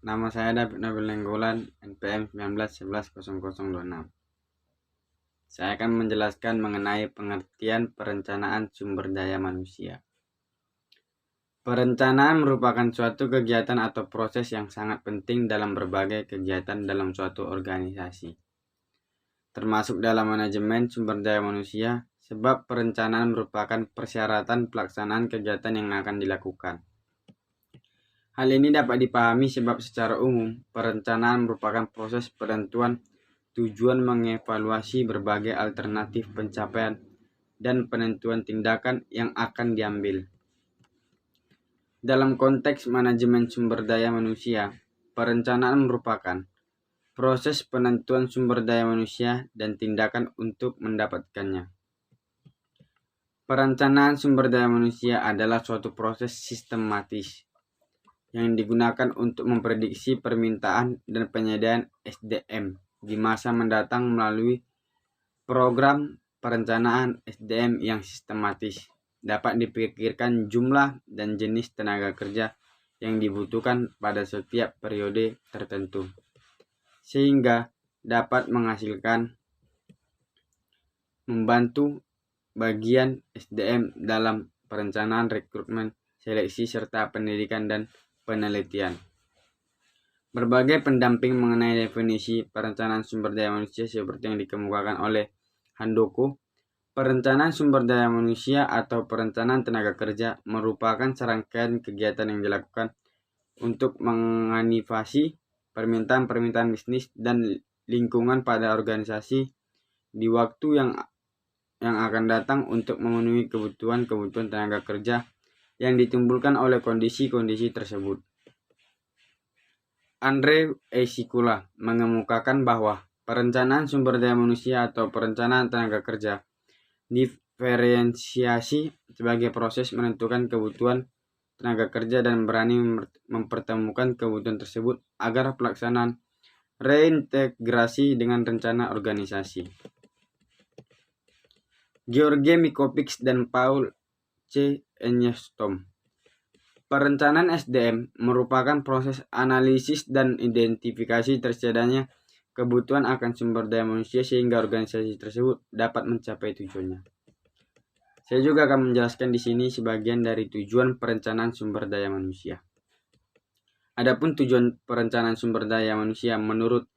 Nama saya David Nabil Nenggolan, NPM 19110026. Saya akan menjelaskan mengenai pengertian perencanaan sumber daya manusia. Perencanaan merupakan suatu kegiatan atau proses yang sangat penting dalam berbagai kegiatan dalam suatu organisasi, termasuk dalam manajemen sumber daya manusia, sebab perencanaan merupakan persyaratan pelaksanaan kegiatan yang akan dilakukan. Hal ini dapat dipahami sebab secara umum, perencanaan merupakan proses penentuan tujuan, mengevaluasi berbagai alternatif pencapaian, dan penentuan tindakan yang akan diambil. Dalam konteks manajemen sumber daya manusia, perencanaan merupakan proses penentuan sumber daya manusia dan tindakan untuk mendapatkannya. Perencanaan sumber daya manusia adalah suatu proses sistematis yang digunakan untuk memprediksi permintaan dan penyediaan SDM di masa mendatang melalui program perencanaan SDM yang sistematis. Dapat dipikirkan jumlah dan jenis tenaga kerja yang dibutuhkan pada setiap periode tertentu, sehingga dapat membantu bagian SDM dalam perencanaan rekrutmen, seleksi, serta pendidikan dan penelitian. Berbagai pendamping mengenai definisi perencanaan sumber daya manusia seperti yang dikemukakan oleh Handoko. Perencanaan sumber daya manusia atau perencanaan tenaga kerja merupakan serangkaian kegiatan yang dilakukan untuk mengantisipasi permintaan bisnis dan lingkungan pada organisasi di waktu yang akan datang untuk memenuhi kebutuhan tenaga kerja yang ditimbulkan oleh kondisi-kondisi tersebut. Andre Eisikula mengemukakan bahwa perencanaan sumber daya manusia atau perencanaan tenaga kerja diferensiasi sebagai proses menentukan kebutuhan tenaga kerja dan berani mempertemukan kebutuhan tersebut agar pelaksanaan reintegrasi dengan rencana organisasi. George Mikovic dan Paul C. Enyestom. Perencanaan SDM merupakan proses analisis dan identifikasi tersedianya kebutuhan akan sumber daya manusia sehingga organisasi tersebut dapat mencapai tujuannya. Saya juga akan menjelaskan di sini sebagian dari tujuan perencanaan sumber daya manusia. Adapun tujuan perencanaan sumber daya manusia menurut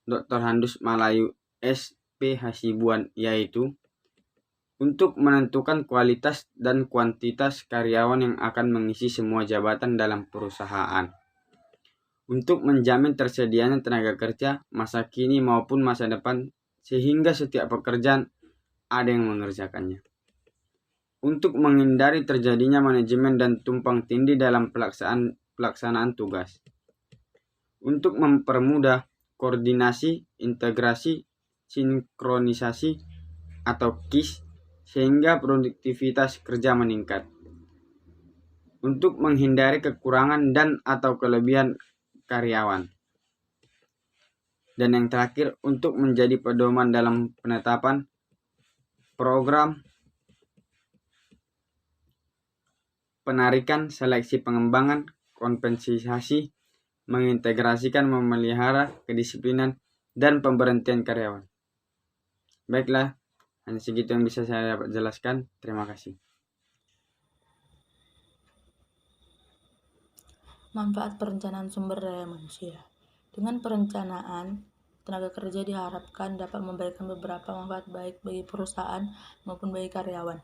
Dr. Handus Malayu SP Hasibuan yaitu untuk menentukan kualitas dan kuantitas karyawan yang akan mengisi semua jabatan dalam perusahaan, untuk menjamin tersedianya tenaga kerja masa kini maupun masa depan sehingga setiap pekerjaan ada yang mengerjakannya, untuk menghindari terjadinya manajemen dan tumpang tindih dalam pelaksanaan tugas, untuk mempermudah koordinasi, integrasi, sinkronisasi atau KIS sehingga produktivitas kerja meningkat, untuk menghindari kekurangan dan atau kelebihan karyawan, dan yang terakhir untuk menjadi pedoman dalam penetapan program penarikan, seleksi, pengembangan, kompensasi, mengintegrasikan, memelihara kedisiplinan, dan pemberhentian karyawan. Baiklah, hanya segitu yang bisa saya dapat jelaskan. Terima kasih. Manfaat perencanaan sumber daya manusia. Dengan perencanaan, tenaga kerja diharapkan dapat memberikan beberapa manfaat baik bagi perusahaan maupun bagi karyawan.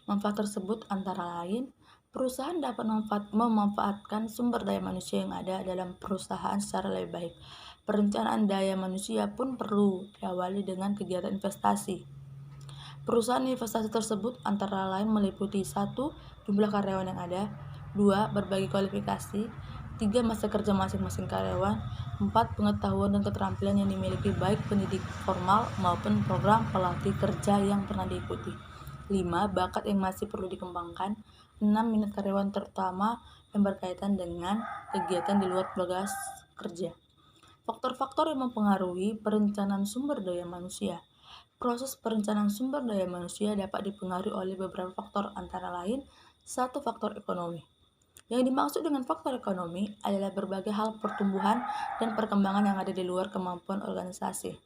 Manfaat tersebut antara lain, perusahaan dapat memanfaatkan sumber daya manusia yang ada dalam perusahaan secara lebih baik. Perencanaan daya manusia pun perlu diawali dengan kegiatan investasi. Perusahaan investasi tersebut antara lain meliputi 1. Jumlah karyawan yang ada, 2. Berbagai kualifikasi, 3. Masa kerja masing-masing karyawan, 4. Pengetahuan dan keterampilan yang dimiliki baik pendidik formal maupun program pelatih kerja yang pernah diikuti, 5. Bakat yang masih perlu dikembangkan, 6. Minat karyawan terutama yang berkaitan dengan kegiatan di luar tugas kerja. Faktor-faktor yang mempengaruhi perencanaan sumber daya manusia. Proses perencanaan sumber daya manusia dapat dipengaruhi oleh beberapa faktor antara lain 1. Faktor ekonomi. Yang dimaksud dengan faktor ekonomi adalah berbagai hal pertumbuhan dan perkembangan yang ada di luar kemampuan organisasi.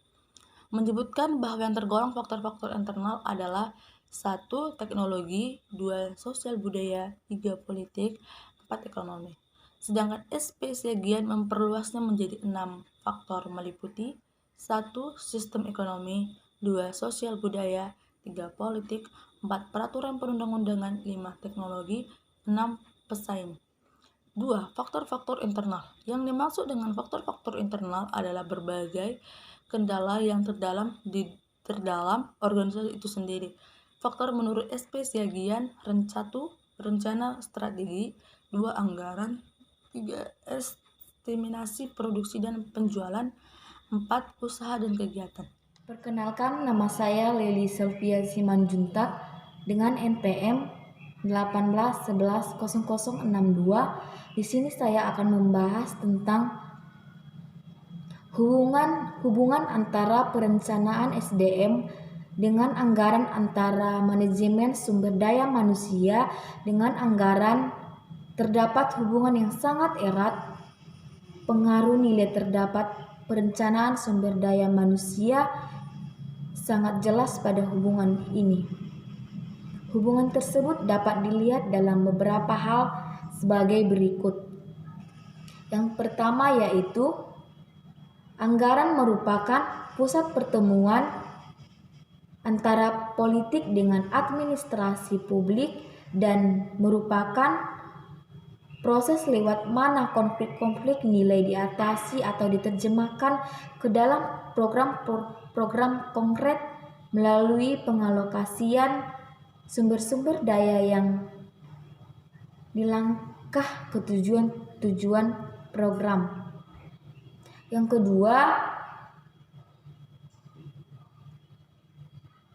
Menyebutkan bahwa yang tergolong faktor-faktor internal adalah 1. Teknologi, 2. Sosial budaya, 3. Politik, 4. Ekonomi. Sedangkan spesiagian memperluasnya menjadi 6 faktor meliputi 1. Sistem ekonomi, 2. Sosial budaya, 3. Politik, 4. Peraturan perundang-undangan, 5. Teknologi, 6. Pesaing. 2. Faktor-faktor internal. Yang dimaksud dengan faktor-faktor internal adalah berbagai kendala yang terdalam organisasi itu sendiri. Faktor menurut spesiagian 1. Rencana strategi, 2. Anggaran, 3. estimasi produksi dan penjualan, 4. Usaha dan kegiatan. Perkenalkan, nama saya Leli Selvia Simanjuntak dengan NPM 18110062. Di sini saya akan membahas tentang hubungan antara perencanaan SDM dengan anggaran, antara manajemen sumber daya manusia dengan anggaran. Terdapat hubungan yang sangat erat. Pengaruh nilai terdapat perencanaan sumber daya manusia sangat jelas pada hubungan ini. Hubungan tersebut dapat dilihat dalam beberapa hal sebagai berikut. Yang pertama yaitu anggaran merupakan pusat pertemuan antara politik dengan administrasi publik dan merupakan proses lewat mana konflik-konflik nilai diatasi atau diterjemahkan ke dalam program konkret melalui pengalokasian sumber-sumber daya yang dilangkah ke tujuan program. Yang kedua,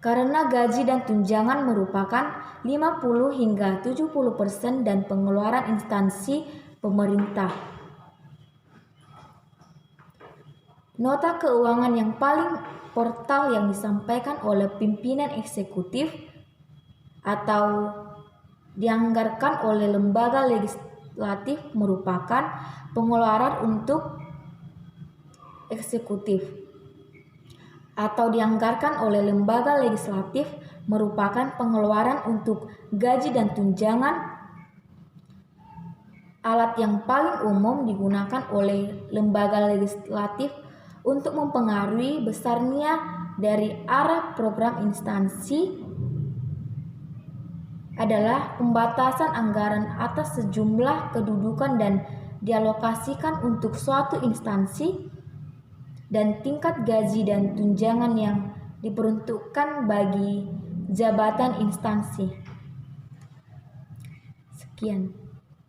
karena gaji dan tunjangan merupakan 50 hingga 70% dan pengeluaran instansi pemerintah. Nota keuangan yang paling portal yang disampaikan oleh pimpinan eksekutif atau dianggarkan oleh lembaga legislatif merupakan pengeluaran untuk eksekutif, atau dianggarkan oleh lembaga legislatif merupakan pengeluaran untuk gaji dan tunjangan. Alat yang paling umum digunakan oleh lembaga legislatif untuk mempengaruhi besarnya dari arah program instansi adalah pembatasan anggaran atas sejumlah kedudukan dan dialokasikan untuk suatu instansi, dan tingkat gaji dan tunjangan yang diperuntukkan bagi jabatan instansi. Sekian.